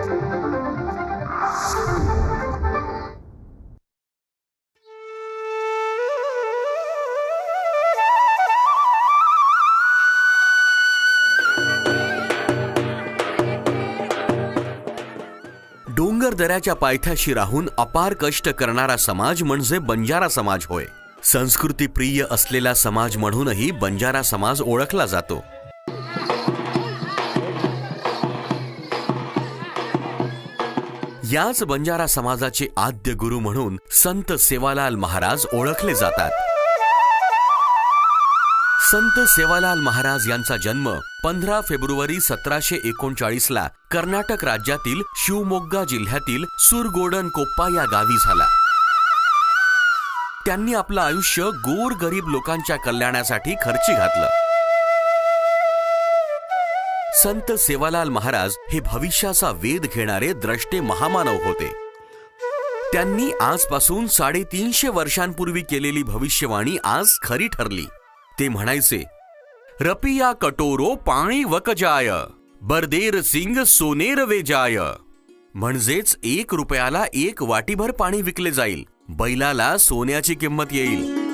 डोंगर दऱ्याच्या पायथ्याशी राहून अपार कष्ट करणारा समाज म्हणजे बंजारा समाज होय. संस्कृतीप्रिय असलेला समाज म्हणूनही बंजारा समाज ओळखला जातो. याच बंजारा समाजाचे आद्य गुरु म्हणून संत सेवालाल महाराज ओळखले जातात. संत सेवालाल महाराज यांचा जन्म 15 फेब्रुवारी 1739 ला कर्नाटक राज्यातील शिवमोग्गा जिल्ह्यातील सुरगोडन कोप्पा या गावी झाला. त्यांनी आपलं आयुष्य गोरगरीब लोकांच्या कल्याणासाठी खर्ची घातलं. संत सेवालाल महाराज हे भविष्याचा वेध घेणारे द्रष्टे महामानव होते. त्यांनी आजपासून 350 वर्षांपूर्वी केलेली भविष्यवाणी आज खरी ठरली. ते म्हणायचे, रपिया कटोरो पाणी वकजाय, बरदेर सिंग सोनेर वेजाय. म्हणजेच 1 रुपयाला 1 वाटीभर पाणी विकले जाईल, बैलाला सोन्याची किंमत येईल.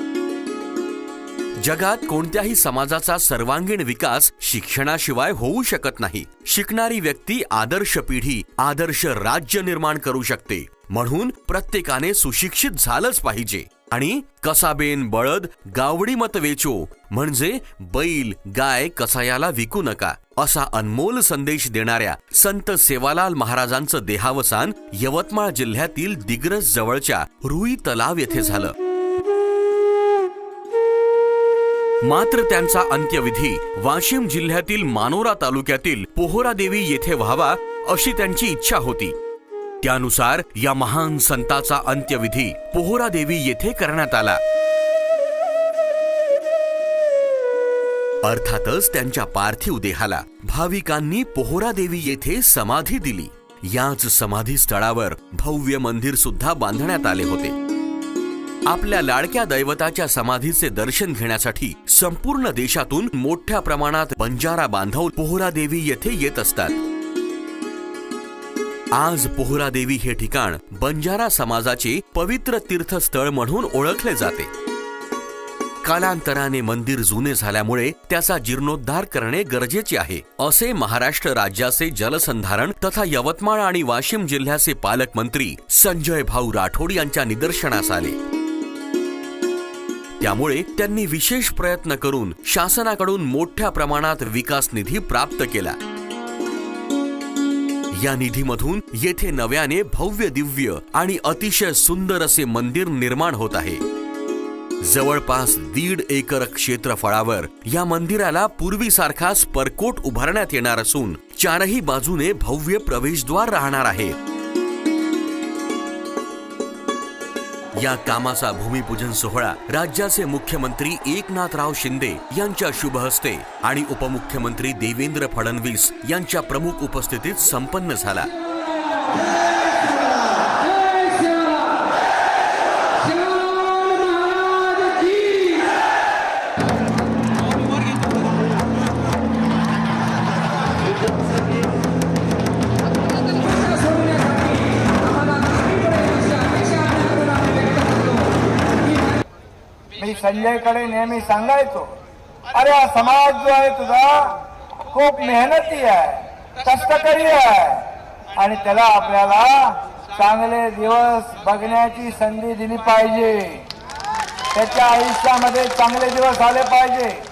जगात कोणत्याही समाजाचा सर्वांगीण विकास शिक्षणाशिवाय होऊ शकत नाही. शिकणारी व्यक्ती आदर्श पिढी, आदर्श राज्य निर्माण करू शकते. म्हणून प्रत्येकाने सुशिक्षित झालंच पाहिजे. आणि कसाबेन बळद गावडी मत वेचो, म्हणजे बैल गाय कसायाला विकू नका, असा अनमोल संदेश देणाऱ्या संत सेवालाल महाराजांचं देहावसान यवतमाळ जिल्ह्यातील दिग्रस जवळच्या रुई तलाव येथे झालं. मात्र त्यांचा अंत्यविधी वाशिम जिल्ह्यातील मानोरा तालुक्यातील पोहरादेवी येथे व्हावा अशी त्यांची इच्छा होती. त्यानुसार या महान संताचा अंत्यविधी पोहरादेवी येथे करण्यात आला. अर्थातच त्यांच्या पार्थिव देहाला भाविकांनी पोहरादेवी येथे समाधी दिली. याच समाधी स्थळावर भव्य मंदिर सुद्धा बांधण्यात आले होते. आपल्या लाडक्या दैवताच्या समाधीचे दर्शन घेण्यासाठी संपूर्ण देशातून मोठ्या प्रमाणात बंजारा बांधव पोहरादेवी येथे येत असतात. आज पोहरादेवी हे ठिकाण बंजारा समाजाचे पवित्र तीर्थस्थळ म्हणून ओळखले जाते. कालांतराने मंदिर जुने झाल्यामुळे त्याचा जीर्णोद्धार करणे गरजेचे आहे, असे महाराष्ट्र राज्याचे जलसंधारण तथा यवतमाळ आणि वाशिम जिल्ह्याचे पालकमंत्री संजय भाऊ राठोड यांच्या निदर्शनास आले. त्यामुळे त्यांनी विशेष प्रयत्न करून शासनाकडून मोठ्या प्रमाणात विकास निधी प्राप्त केला. या निधीमधून येथे नव्याने भव्य दिव्य आणि अतिशय सुंदर असे मंदिर निर्माण होत आहे. जवळपास 1.5 एकर क्षेत्रफळावर या मंदिराला पूर्वीसारखाच परकोट उभारण्यात येणार असून 4ही बाजूने भव्य प्रवेशद्वार राहणार आहे. या कामाचा भूमिपूजन सोहळा राज्याचे मुख्यमंत्री एकनाथराव शिंदे यांच्या शुभ हस्ते आणि उपमुख्यमंत्री देवेंद्र फडणवीस यांच्या प्रमुख उपस्थितीत संपन्न झाला. मी संजयकडे नेहमी सांगायचो, अरे हा समाज जो आहे तुझा खूप मेहनती आहे, कष्टकरी आहे आणि त्याला आपल्याला चांगले दिवस बघण्याची संधी दिली पाहिजे. त्याच्या आयुष्यामध्ये चांगले दिवस आले पाहिजे.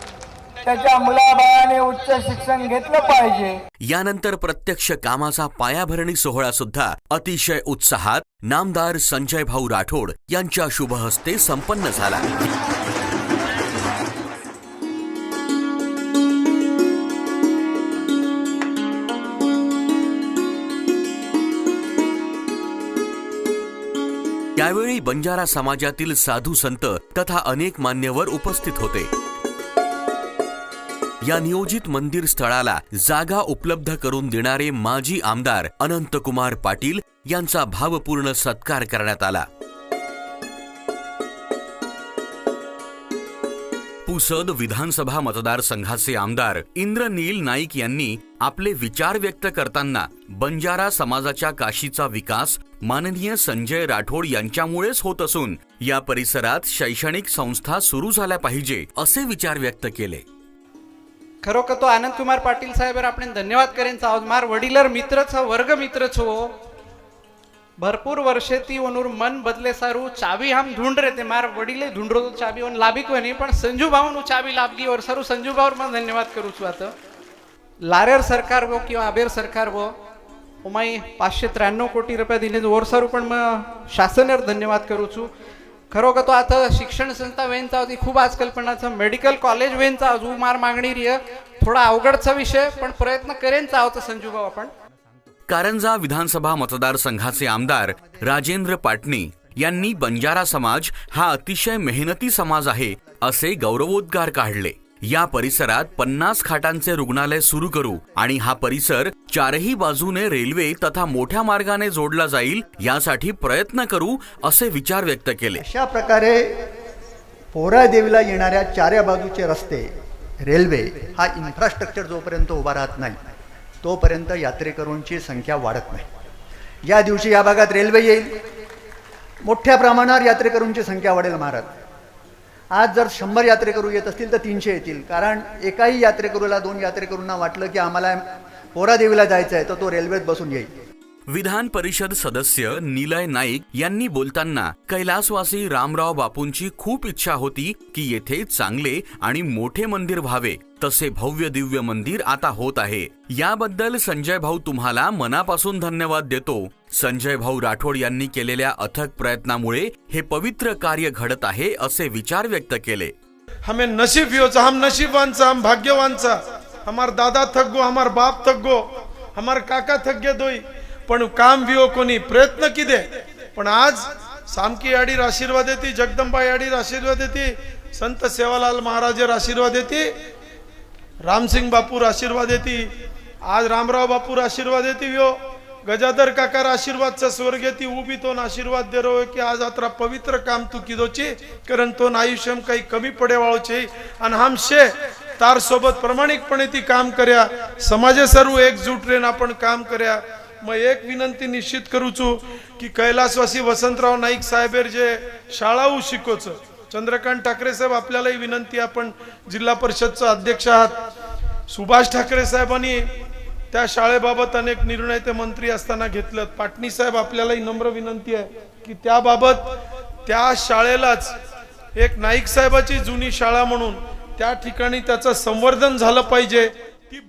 त्याच्या मुलाबाळाने उच्च शिक्षण घेतलं पाहिजे. यानंतर प्रत्यक्ष कामाचा पायाभरणी सोहळा सुद्धा अतिशय उत्साहात नामदार संजय भाऊ राठोड यांच्या शुभ हस्ते संपन्न झाला. यावेळी बंजारा समाजातील साधू संत तथा अनेक मान्यवर उपस्थित होते. या नियोजित मंदिर स्थळाला जागा उपलब्ध करून देणारे माजी आमदार अनंतकुमार पाटील यांचा भावपूर्ण सत्कार करण्यात आला. पुसद विधानसभा मतदारसंघाचे आमदार इंद्रनील नाईक यांनी आपले विचार व्यक्त करताना बंजारा समाजाच्या काशीचा विकास माननीय संजय राठोड यांच्यामुळेच होत असून या परिसरात शैक्षणिक संस्था सुरू झाल्या पाहिजे असे विचार व्यक्त केले. खरोखर तो आनंद कुमार पाटील साहेबांवर आपण धन्यवाद करेन. मार वडीलर मित्र छ वर्ग मित्र छो भरपूर वर्षे ती वनूर मन बदले सारू चाबी हम ढूंढ रहे थे. मार वडीले ढूंढ रो चाबी वन लाभी को नहीं पण संजू भाऊ चाबी लाभगी और सारू संजू भाऊ मैं धन्यवाद करू छु. आता लारेर सरकार वो किंवा आबेर सरकार वो उमाई 593 कोटी रुपये दिले और सारू पण मैं शासनावर धन्यवाद करू छु. खरोखर तो आता शिक्षण संस्था वेनचा होती खूप आज कल्पनाचं मेडिकल कॉलेज वेनचा अजून मार मागणी रिय थोडा अवघडचा विषय पण प्रयत्न करेनचा होता संजू भाऊ. आपण कारंजा विधानसभा मतदारसंघाचे आमदार राजेंद्र पाटणी यांनी बंजारा समाज हा अतिशय मेहनती समाज आहे असे गौरवोद्गार काढले. या परिसरात 50 खाटांचे रुग्णालय सुरू करू आणि हा परिसर चारही बाजूने रेल्वे तथा मोठ्या मार्गाने जोडला जाईल यासाठी प्रयत्न करू असे विचार व्यक्त केले. अशा प्रकारे पोहरादेवीला येणाऱ्या चाऱ्या बाजूचे रस्ते रेल्वे हा इन्फ्रास्ट्रक्चर जोपर्यंत उभा राहत नाही तोपर्यंत यात्रेकरूंची संख्या वाढत नाही. ज्या दिवशी या भागात रेल्वे येईल मोठ्या प्रमाणावर यात्रेकरूंची संख्या वाढेल. महाराज आज जर 100 यात्रेकरू येत असतील तर 300 येतील. कारण एकाही यात्रेकरूला 2 यात्रेकरूंना वाटलं की आम्हाला पोहरादेवीला जायचं आहे तर तो रेल्वेत बसून येईल. विधान परिषद सदस्य निलय नाईक यांनी बोलताना कैलासवासी रामराव बापूंची खूप इच्छा होती की येथे चांगले आणि मोठे मंदिर व्हावे. तसे भव्य दिव्य मंदिर आता होत आहे. याबद्दल संजय भाऊ तुम्हाला मनापासून धन्यवाद देतो. संजय भाऊ राठोड यांनी केलेल्या अथक प्रयत्नामुळे हे पवित्र कार्य घडत आहे असे विचार व्यक्त केले. हमें नसीब योचा हम नसीबवान सा हम भाग्यवान सा. हमार दादा थक गो हमार बाप थक गो हमार काका थक गे दोई पण काम वियो कोणी प्रयत्न किदे पण आज सामकी याडीर आशीर्वाद देती जगदंबा याडीर आशीर्वाद देती संत सेवालाल महाराजर आशीर्वाद देती रामसिंग बापूर आशीर्वाद देती आज रामराव बापूर आशीर्वाद देती व्यो गजाधर काकार आशीर्वाद चा स्वर्ग येती उभी तो आशीर्वाद दे रहो की आज अत्र पवित्र काम तू किदोची कारण तो आयुष्यम काही कमी पडे वाळोचे आणि हमशे तार सोबत प्रामाणिकपणे ती काम कर्या समाजे सर्व एकजूट रेन आपण काम कर्या. मैं एक विनंती निश्चित करू छु की कैलासवासी वसंतराव नाईक साहेबेर जे शाळाऊ शिकोच चंद्रकांत ठाकरे साहेब आपल्यालाही विनंती आपण जिल्हा परिषदचा अध्यक्ष आहात सुभाष ठाकरे साहेबांनी त्या शाळेबाबत अनेक निर्णय ते मंत्री असताना घेतलेत. पाटणी साहेब आपल्यालाही नम्र विनंती आहे की त्याबाबत त्या शाळेलाच एक नाईक साहेबाची जुनी शाळा म्हणून त्या ठिकाणी त्याचं संवर्धन झालं पाहिजे. ती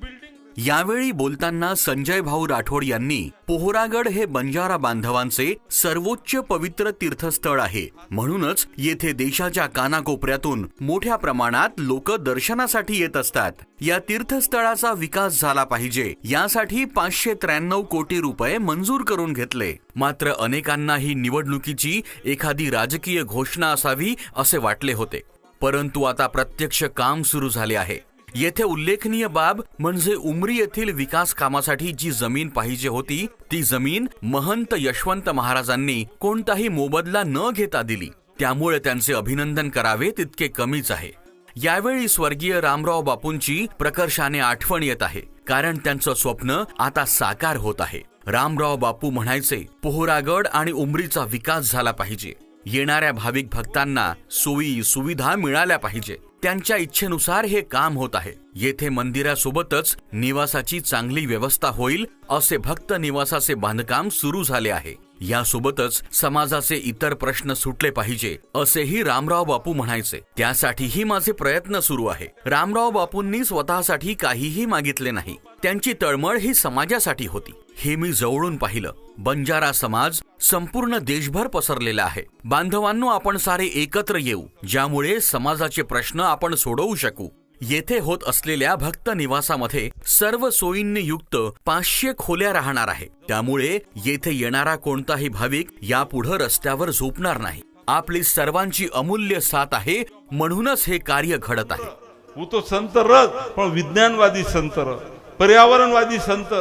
यावेळी बोलताना संजय भाऊ राठोड यांनी पोहरागड हे बंजारा बांधवांचे सर्वोच्च पवित्र तीर्थस्थळ आहे. म्हणूनच येथे देशाच्या कानाकोपऱ्यातून मोठ्या प्रमाणात लोक दर्शनासाठी येत असतात. या तीर्थस्थळाचा विकास झाला पाहिजे यासाठी 593 कोटी रुपये मंजूर करून घेतले. मात्र अनेकांना ही निवडणुकीची एखादी राजकीय घोषणा असावी असे वाटले होते. परंतु आता प्रत्यक्ष काम सुरू झाले आहे. येथे उल्लेखनीय बाब म्हणजे उमरी येथील विकास कामासाठी जी जमीन पाहिजे होती ती जमीन महंत यशवंत महाराजांनी कोणताही मोबदला न घेता दिली. त्यामुळे त्यांचे अभिनंदन करावे तितके कमीच आहे. यावेळी स्वर्गीय रामराव बापूंची प्रकर्षाने आठवण येत आहे कारण त्यांचं स्वप्न आता साकार होत आहे. रामराव बापू म्हणायचे पोहरागड आणि उमरीचा विकास झाला पाहिजे. येणाऱ्या भाविक भक्तांना सोयी सुविधा मिळाल्या पाहिजे. त्यांच्या इच्छेनुसार हे काम होत आहे. येथे मंदिरासोबतच निवासाची चांगली व्यवस्था होईल असे भक्त निवासाचे बांधकाम सुरू झाले आहे. यासोबतच समाजाचे इतर प्रश्न सुटले पाहिजे असेही रामराव बापू म्हणायचे. त्यासाठीही माझे प्रयत्न सुरू आहे. रामराव बापूंनी स्वतःसाठी काहीही मागितले नाही. त्यांची तळमळ ही समाजासाठी होती. हे मी जवळून पाहिलं. बंजारा समाज संपूर्ण देशभर पसरलेला आहे. बांधवांनो आपण सारे एकत्र येऊ ज्यामुळे समाजाचे प्रश्न आपण सोडवू शकू. येथे होत असलेल्या भक्त निवासामध्ये सर्व सोयींनी युक्त 500 खोल्या राहणार आहे. त्यामुळे येथे येणारा कोणताही भाविक यापुढे रस्त्यावर झोपणार नाही. आपली सर्वांची अमूल्य साथ आहे म्हणूनच हे कार्य घडत आहे. वो तो संत रथ पण विज्ञानवादी संत पर्यावरणवादी संत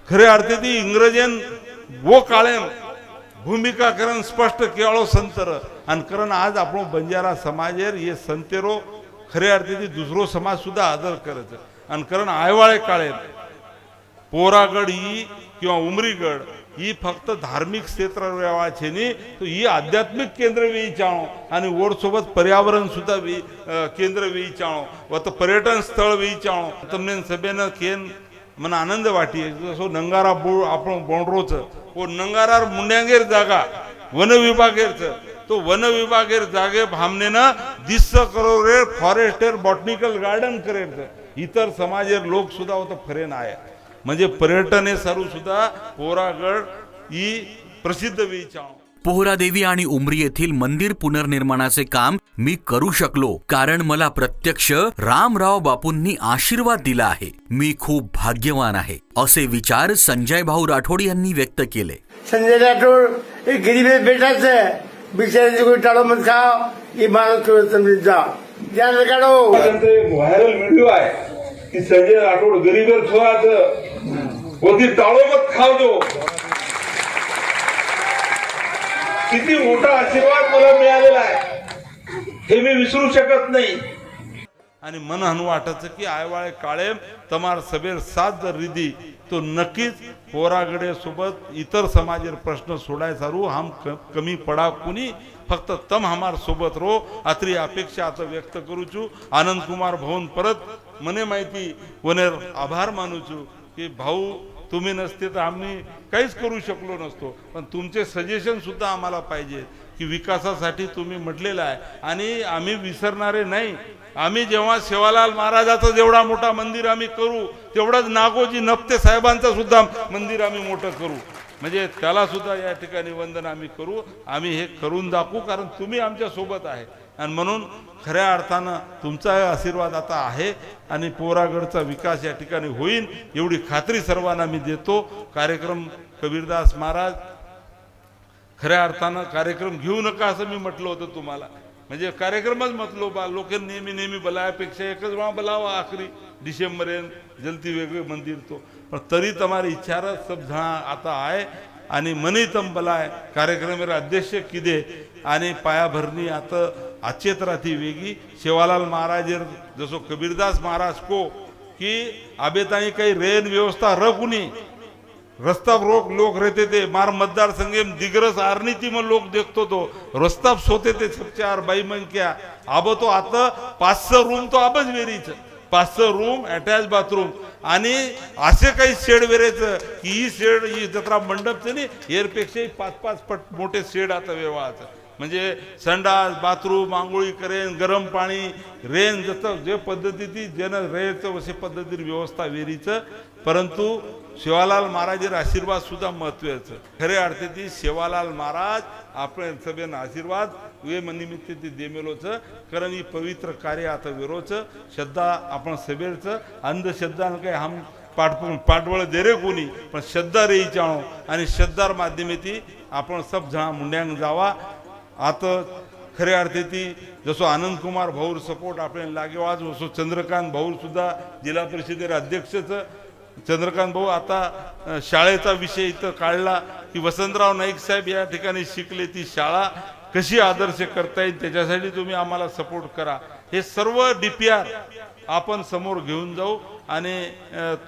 खरे अर्थे ती इंग्रजन वो काळे भूमिका करण स्पष्ट केवळ संतर आणि करण आज आपण बंजारा समाजेर ये संतेरो खऱ्या अर्थी दुसरो समाज सुद्धा आदर करायचं आणि कारण आयवाळे काळे पोरागड ही किंवा उमरीगड ही फक्त धार्मिक क्षेत्र व्हायचे नी तो ही आध्यात्मिक केंद्र वेई चाणो आणि ओर सोबत पर्यावरण सुद्धा केंद्र वेई चाणो व तो पर्यटन स्थळ वेई चाणो તમને સભેને કેન મને આનંદ વાટી જસો નંગારા બોળ આપણો બોંડરો છે ઓ નંગારાર મુંડ્યાંગેર જાગા વન વિભાગેર છે तो वन विभागेर जागे भामनेना 200 करोड फॉरेस्टर बॉटनिकल गार्डन करेल इतर समाजेर लोक सुद्धा होतं फरेन आहे म्हणजे पर्यटन हे सर्व सुद्धा पोरागड ही प्रसिद्ध वेचाव पोहरादेवी आणि उमरी येथील मंदिर पुनर्निर्माणाचे काम मी करू शकलो कारण मला प्रत्यक्ष रामराव बापूंनी आशीर्वाद दिला आहे. मी खूप भाग्यवान आहे असे विचार संजय भाऊ राठोड यांनी व्यक्त केले. संजय राठोड हे गरीबे बेटाचे बिचारे कोई टाळो मत खाओ ये मारो थोड़ा समझ जाओ ध्यान रखो. व्हायरल व्हिडिओ आहे की संजय राठोड गरीबर थोराचं होती टाळो मत खाव दो किती मोठा आशीर्वाद मला मिळालेला आहे हे मी विसरू शकत नाही. आणि मन हनु वाटायचं की आयवाळे काळे तमार सभेर साथ जर रिदी तो नक्कीच पोरागडे सोबत इतर समाजेर प्रश्न सोडाय सारू हम कमी पडा कुनी फक्त तम हमार सोबत रो आत्री अपेक्षा आता व्यक्त करू छू. आनंद कुमार भवन परत मने माहिती वनेर आभार मानू छू की भाऊ तुम्ही नसते तर आम्ही काहीच करू शकलो नसतो पण तुमचे सजेशन सुद्धा आम्हाला पाहिजे की विकासासाठी तुम्ही म्हटलेलं आहे आणि आम्ही विसरणारे नाही. आम्ही जेव्हा सेवालाल महाराजाचं जेवढा मोठा मंदिर आम्ही करू तेवढंच नागोजी नप्ते साहेबांचं सुद्धा मंदिर आम्ही मोठं करू म्हणजे त्याला सुद्धा या ठिकाणी वंदन आम्ही करू. आम्ही हे करून दाखवू कारण तुम्ही आमच्या सोबत आहे आणि म्हणून खऱ्या अर्थानं तुमचा आशीर्वाद आता आहे आणि पोरागडचा विकास या ठिकाणी होईल एवढी खात्री सर्वांना मी देतो. कार्यक्रम कबीरदास महाराज खऱ्या अर्थानं कार्यक्रम घेऊ नका असं मी म्हटलं होतं तुम्हाला म्हणजे कार्यक्रमच म्हटलो बा लोक नेहमी बोलायपेक्षा एकच वेळा बोलावा आखरी डिसेंबर जलती वेगळे मंदिर तो पण तरी तुम्हारी इच्छा सब जणा आता आहे आणि मनी तम बलाय कार्यक्रमेर अध्यक्ष किदे आणि पायाभरणी आता आचेत राहती वेगी सेवालाल महाराजेर जसो कबीरदास महाराज को की आबेताई काही रेन व्यवस्था रखुनी रस्ता रोक लोग रहते थे मार मतदार संघे दिग्रस आरनीति में लोग देखतो तो रस्ता सोते थे सब चार बाई मन क्या अब तो आता 500 रूम तो आबच वेरीच 500 रूम अटॅच बाथरूम आणि असे काही शेड वेरेचं की ही शेड ही जत्रा मंडपचं नाही एरपेक्षा 5-5 पट मोठे शेड आता व्यवहाराचं म्हणजे संडास बाथरूम आंघोळी करेन गरम पाणी रेन जसं जे पद्धती ज्यानं रेचं असे पद्धतीने व्यवस्था वेरीचं परंतु सेवालाल महाराजेर आशीर्वाद सुद्धा महत्वाचं. खऱ्या अर्थी सेवालाल महाराज आपण सभेन आशीर्वाद वे निमित्त ते देमेलोच कारण ही पवित्र कार्य आता वेरोच श्रद्धा आपण सभेरचं अंधश्रद्धा काही हम पाठवळ दे रे कोणी पण श्रद्धा रे चाणो आणि श्रद्धार माध्यमेती आपण सब जणा मुंड्यांग जावा. आता खऱ्या अर्थी जसो आनंद कुमार भाऊर सपोर्ट आपण लागेवा जसो चंद्रकांत भाऊ सुद्धा जिल्हा परिषदेर अध्यक्षच चंद्रकांत भाऊ आता शाळेचा विषय इथं काढला की वसंतराव नाईक साहेब या ठिकाणी शिकले ती शाळा कशी आदर्श करता येईल त्याच्यासाठी तुम्ही आम्हाला सपोर्ट करा. हे सर्व DPR आपण समोर घेऊन जाऊ आणि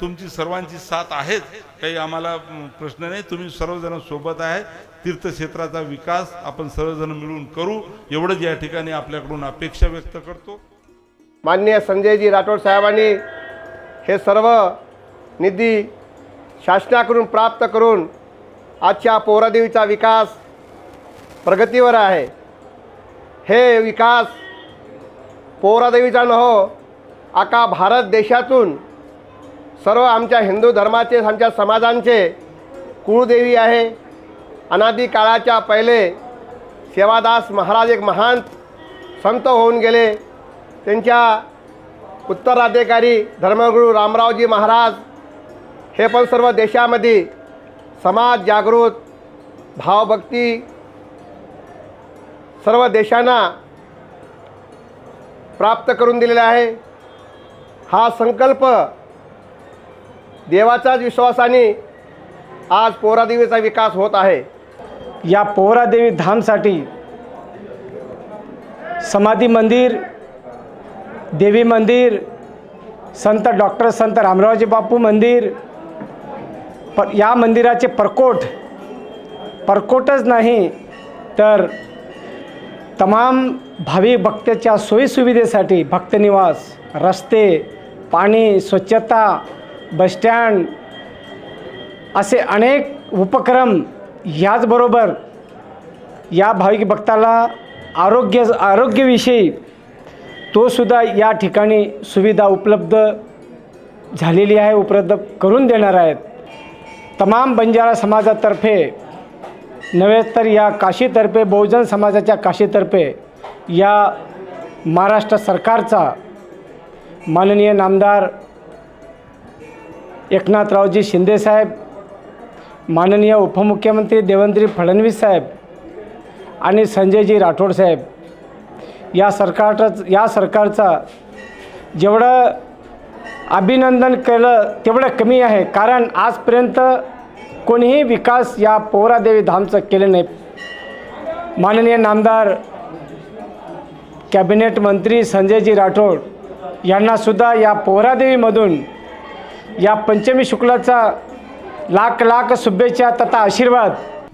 तुमची सर्वांची साथ आहेच काही आम्हाला प्रश्न नाही. तुम्ही सर्वजण सोबत आहे तीर्थक्षेत्राचा विकास आपण सर्वजण मिळून करू एवढंच या ठिकाणी आपल्याकडून अपेक्षा व्यक्त करतो. माननीय संजयजी राठोड साहेबांनी हे सर्व निधी शासनाकडून प्राप्त करून आजच्या पोहरादेवीचा विकास प्रगतीवर आहे. हे विकास पोहरादेवीचा न हो आका भारत देशातून सर्व आमच्या हिंदू धर्माचे आमच्या समाजांचे कुळदेवी आहे. अनादी काळाच्या पहिले सेवादास महाराज एक महान संत होऊन गेले. त्यांच्या उत्तराधिकारी धर्मगुरू रामरावजी महाराज हे पण सर्व देशामध्ये समाज जागृत भावभक्ती सर्व देशांना प्राप्त करून दिलेला आहे. हा संकल्प देवाच्याच विश्वासाने आज पोहरादेवीचा विकास होत आहे. या पोहरादेवी धामसाठी समाधी मंदिर देवी मंदिर, संत डॉक्टर संत रामरावजी बापू मंदिर, या मंदिराचे परकोटच नाही तर तमाम भाविक भक्ताच्या सोयीसुविधेसाठी भक्तनिवास, रस्ते, पाणी, स्वच्छता, बसस्टँड असे अनेक उपक्रम, याचबरोबर या भाविक भक्ताला आरोग्यविषयी तो सुद्धा या ठिकाणी सुविधा उपलब्ध झालेली आहे, उपलब्ध करून देणार आहेत. तमाम बंजारा समाजातर्फे नव्हे तर या काशीतर्फे, बहुजन समाजाच्या काशीतर्फे या महाराष्ट्र सरकारचा माननीय नामदार एकनाथरावजी शिंदेसाहेब, माननीय उपमुख्यमंत्री देवेंद्र फडणवीस साहेब आणि संजयजी राठोड साहेब या सरकारचा जेवढं अभिनंदन केलं तेवढं कमी आहे. कारण आजपर्यंत कोणीही विकास या पोहरादेवी धामचं केलं नाही. माननीय नामदार कॅबिनेट मंत्री संजयजी राठोड यांनासुद्धा या पोहरादेवीमधून या पंचमी शुक्लाचा लाख लाख शुभेच्छा तथा आशीर्वाद.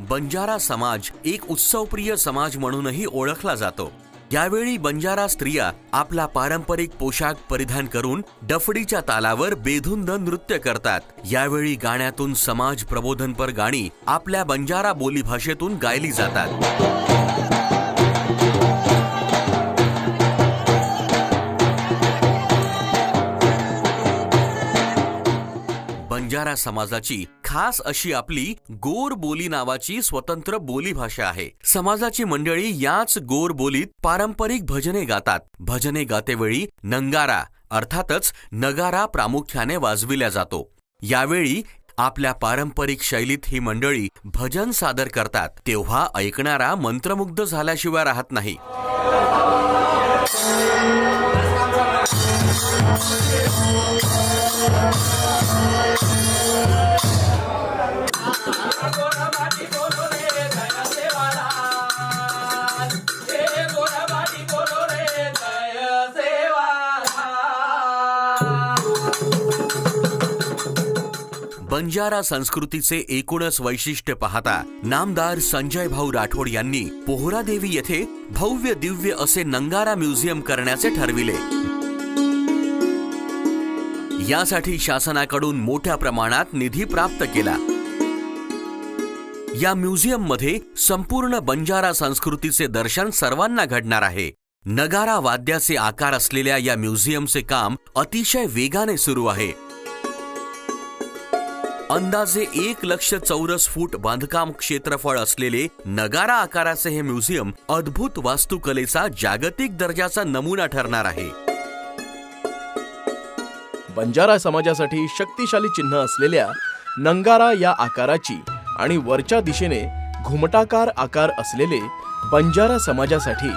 बंजारा समाज एक उत्सवप्रिय समाज म्हणूनही ओळखला जातो. यावेळी बंजारा स्त्रिया आपला पारंपरिक पोशाख परिधान करून डफडीच्या तालावर बेधुंद नृत्य करतात. यावेळी गाण्यातून समाज प्रबोधनपर गाणी आपल्या बंजारा बोलीभाषेतून गायली जातात. बंजारा समाजाची खास अशी आपली गोर बोली नावाची स्वतंत्र बोलीभाषा आहे. समाजाची मंडळी याच गोर बोलीत पारंपरिक भजने गातात. भजने गातेवेळी नंगारा अर्थातच नगारा प्रामुख्याने वाजविला जातो. यावेळी आपल्या पारंपरिक शैलीत ही मंडळी भजन सादर करतात तेव्हा ऐकणारा मंत्रमुग्ध झाल्याशिवाय राहत नाही. बंजारा संस्कृतीचे एकूणच वैशिष्ट्य पाहता नामदार संजय भाऊ राठोड यांनी पोहरादेवी येथे भव्य दिव्य असे नंगारा म्युझियम करण्याचे ठरविले. यासाठी शासनाकडून मोठ्या प्रमाणात निधी प्राप्त केला. या म्युझियम मध्ये संपूर्ण बंजारा संस्कृतीचे दर्शन सर्वांना घडणार आहे. नगारा वाद्याचे आकार असलेल्या या म्युझियमचे काम अतिशय वेगाने सुरू आहे. अंदाजे 1,00,000 चौरस फूट बांधकाम क्षेत्रफळ असलेले नगारा आकाराचे हे म्युझियम अद्भुत वास्तुकलेचा जागतिक दर्जाचा नमुना ठरणार आहे. बंजारा समाजासाठी शक्तिशाली चिन्ह असलेल्या नंगारा या आकाराची आणि वरच्या दिशेने घुमटाकार आकार असलेले बंजारा समाजासाठी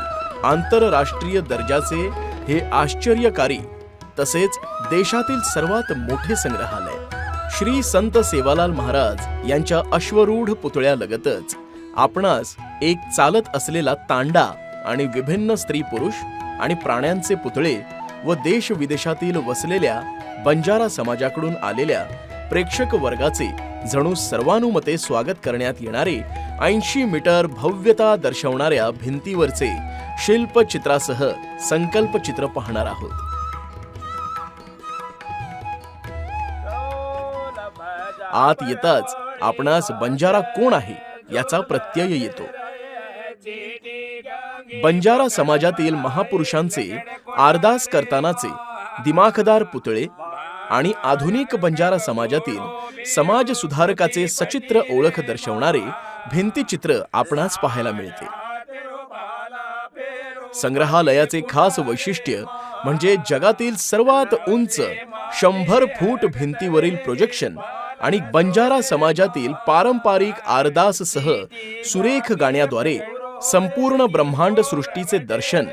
आंतरराष्ट्रीय दर्जाचे हे आश्चर्यकारी तसेच देशातील सर्वात मोठे संग्रहालय श्री संत सेवालाल महाराज यांच्या अश्वरूढ पुतळ्यालगतच आपणास एक चालत असलेला तांडा आणि विभिन्न स्त्री पुरुष आणि प्राण्यांचे पुतळे व देश विदेशातील वसलेल्या बंजारा समाजाकडून आलेल्या प्रेक्षक वर्गाचे जणू सर्वानुमते स्वागत करण्यात येणारे 80 मीटर भव्यता दर्शवणाऱ्या भिंतीवरचे शिल्पचित्रासह संकल्पचित्र पाहणार आहोत. आत येताच आपणास बंजारा कोण आहे याचा प्रत्यय येतो. बंजारा समाजातील महापुरुषांचे आरदास करतानाचे दिमाखदार पुतळे आणि आधुनिक बंजारा समाजातील समाज सुधारकाचे सचित्र ओळख दर्शवणारे भिंतीचित्र आपणास पाहायला मिळते. संग्रहालयाचे खास वैशिष्ट्य म्हणजे जगातील सर्वात उंच 100 फूट भिंतीवरील प्रोजेक्शन आणि बंजारा समाजातील पारंपरिक आरदाससह सुरेख गाण्याद्वारे संपूर्ण ब्रह्मांड सृष्टीचे दर्शन,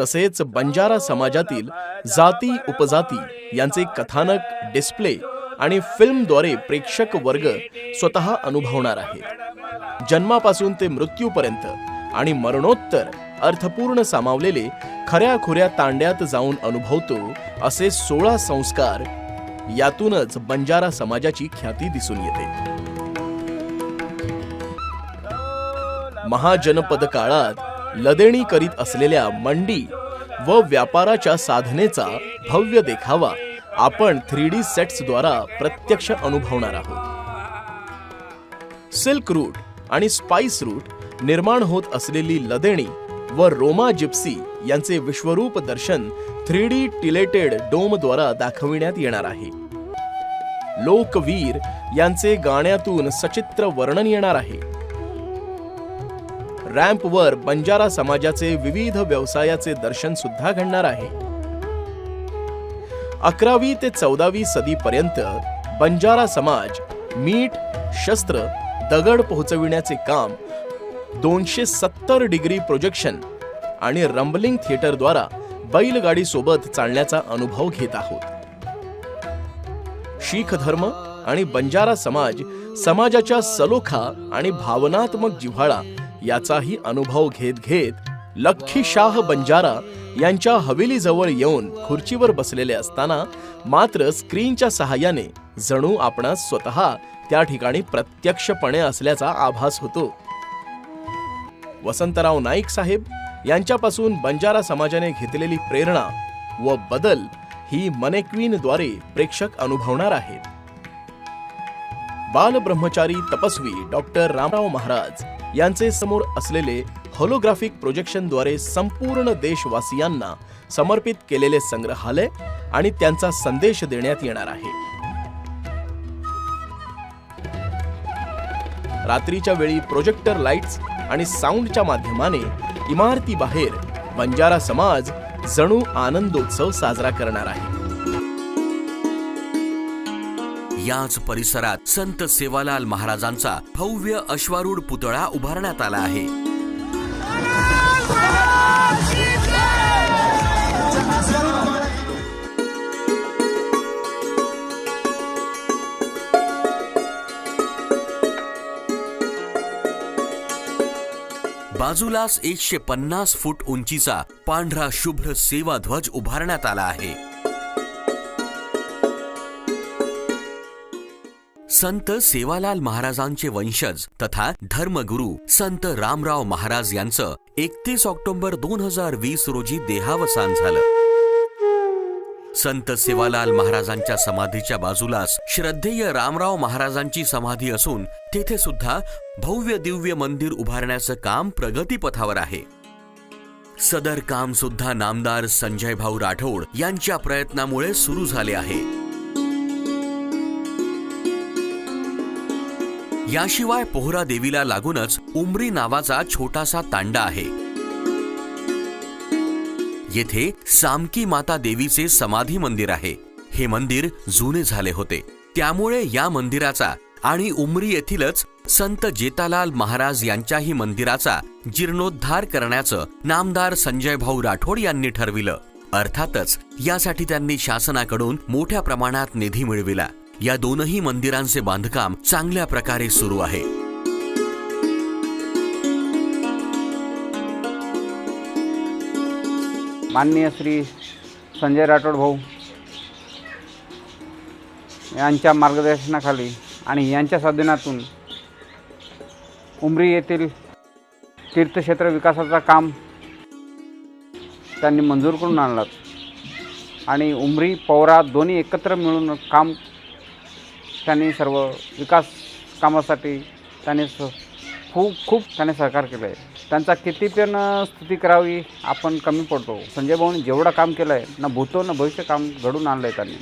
तसेच बंजारा समाजातील जाती उपजाती यांचे कथानक, डिस्प्ले आणि फिल्मद्वारे प्रेक्षक वर्ग स्वतः अनुभवणार आहेत. जन्मापासून ते मृत्यूपर्यंत आणि मरणोत्तर अर्थपूर्ण सामावलेले खऱ्याखुऱ्या तांड्यात जाऊन अनुभवतो असे 16 संस्कार, यातूनच बंजारा समाजाची ख्याती दिसून येते. महाजनपद काळात लदेणी करीत असलेल्या मंडी व व्यापाराच्या साधनेचा भव्य देखावा आपण 3D सेट्सद्वारा प्रत्यक्ष अनुभवणार आहोत. सिल्क रूट आणि स्पाइस रूट निर्माण होत असलेली लदेणी व रोमा जिप्सी यांचे विश्वरूप दर्शन 3D टिलेटेड डोमद्वारा दाखविण्यात येणार आहे. लोकवीर यांचे गाण्यातून सचित्र वर्णन येणार आहे. रॅम्पवर बंजारा समाजाचे विविध व्यवसायाचे दर्शन सुद्धा घडणार आहे. 11वी ते 14वी सदीपर्यंत बंजारा समाज मीठ, शस्त्र, दगड पोहोचविण्याचे काम 270 डिग्री प्रोजेक्शन आणि रंबलिंग थिएटरद्वारा बैलगाडी सोबत चालण्याचा अनुभव घेत आहोत. शीख धर्म आणि बंजारा समाजाच्या सलोखा आणि भावनात्मक जिव्हाळा याचाही अनुभव घेत लख्खी शाह बंजारा यांच्या हवेलीजवळ येऊन खुर्चीवर बसलेले असताना मात्र स्क्रीनच्या सहाय्याने जणू आपणास स्वतः त्या ठिकाणी प्रत्यक्षपणे असल्याचा आभास होतो. वसंतराव नाईक साहेब यांच्यापासून बंजारा समाजाने घेतलेली प्रेरणा व बदल ही मनेक्वीनद्वारे प्रेक्षक अनुभवणार आहेत. बालब्रह्मचारी तपस्वी डॉक्टर रामराव महाराज यांचे समोर असलेले होलोग्राफिक प्रोजेक्शनद्वारे संपूर्ण देशवासियांना समर्पित केलेले संग्रहालय आणि त्यांचा संदेश देण्यात येणार आहे. रात्रीच्या वेळी प्रोजेक्टर लाईट्स आणि साऊंडच्या माध्यमाने इमारतीबाहेर बंजारा समाज जणू आनंदोत्सव साजरा करणार आहे. याच परिसरात संत सेवालाल महाराजांचा भव्य अश्वारूढ पुतळा उभारण्यात आला आहे. बाजूलाच 150 फूट उंचीचा पांढरा शुभ्र सेवा ध्वज उभारण्यात आला आहे. संत सेवालाल महाराजांचे वंशज तथा धर्मगुरू संत रामराव महाराज यांचं 31 ऑक्टोबर 2020 रोजी देहावसान झालं. संत सेवालाल महाराजांच्या समाधीच्या बाजूलाच श्रद्धेय रामराव महाराजांची समाधी असून तेथे सुद्धा भव्य दिव्य मंदिर उभारण्याचं काम प्रगतीपथावर आहे. सदर काम सुद्धा नामदार संजय भाऊ राठोड यांच्या प्रयत्नामुळे सुरू झाले आहे. याशिवाय पोहरा देवीला लागूनच उमरी नावाचा छोटासा तांडा आहे. येथे सामकी माता देवीचे समाधी मंदिर आहे. हे मंदिर जुने झाले होते, त्यामुळे या मंदिराचा आणि उमरी येथीलच संत जेतालाल महाराज यांच्याही मंदिराचा जीर्णोद्धार करण्याचं नामदार संजय भाऊ राठोड यांनी ठरविलं. अर्थातच यासाठी त्यांनी शासनाकडून मोठ्या प्रमाणात निधी मिळविला. या दोनही मंदिरांचे बांधकाम चांगल्या प्रकारे सुरू आहे. माननीय श्री संजय राठोड भाऊ यांच्या मार्गदर्शनाखाली आणि यांच्या साधनातून उमरी येथील तीर्थक्षेत्र विकासाचा काम त्यांनी मंजूर करून आणलं आणि उमरी पौरा दोन्ही एकत्र मिळून काम त्यांनी सर्व विकास कामासाठी त्यांनी खूप त्याने सहकार केलं आहे. त्यांचा किती पण स्तुती करावी आपण कमी पडतो. संजय भाऊंनी जेवढं काम केलं आहे ना भूतो ना भविष्य काम घडून आणलं आहे त्यांनी.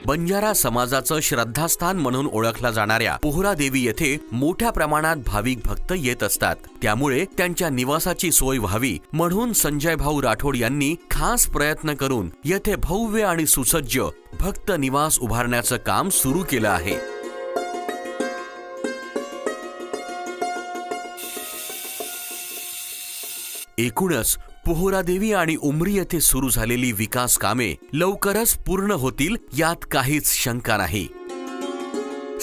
बंजारा समाजाचं श्रद्धास्थान म्हणून ओळखला जाणाऱ्या पोहरा देवी येथे मोठ्या प्रमाणात भाविक भक्त येत असतात. त्यामुळे त्यांच्या निवासाची सोय व्हावी म्हणून संजय भाऊ राठोड यांनी खास प्रयत्न करून येथे भव्य आणि सुसज्ज भक्त निवास उभारण्याचं काम सुरू केलं आहे. एकूणच पोहरा देवी आणि उमरी येथे सुरू झालेली विकास कामे लवकरच पूर्ण होतील यात काहीच शंका नाही.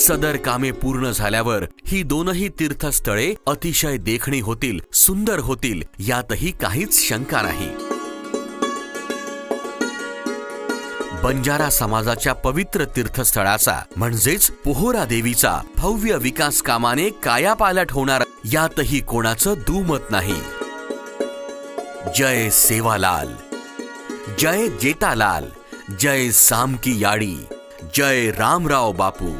सदर कामे पूर्ण झाल्यावर ही दोनही तीर्थस्थळे अतिशय देखणी होतील, सुंदर होतील, यातही काहीच शंका नाही. बंजारा समाजाच्या पवित्र तीर्थस्थळाचा म्हणजेच पोहरा देवीचा भव्य विकास कामाने कायापालट होणार, यातही कोणाचं दुमत नाही. जय सेवालाल, जय जेठालाल, जय सामकी याडी, जय रामराव बापू.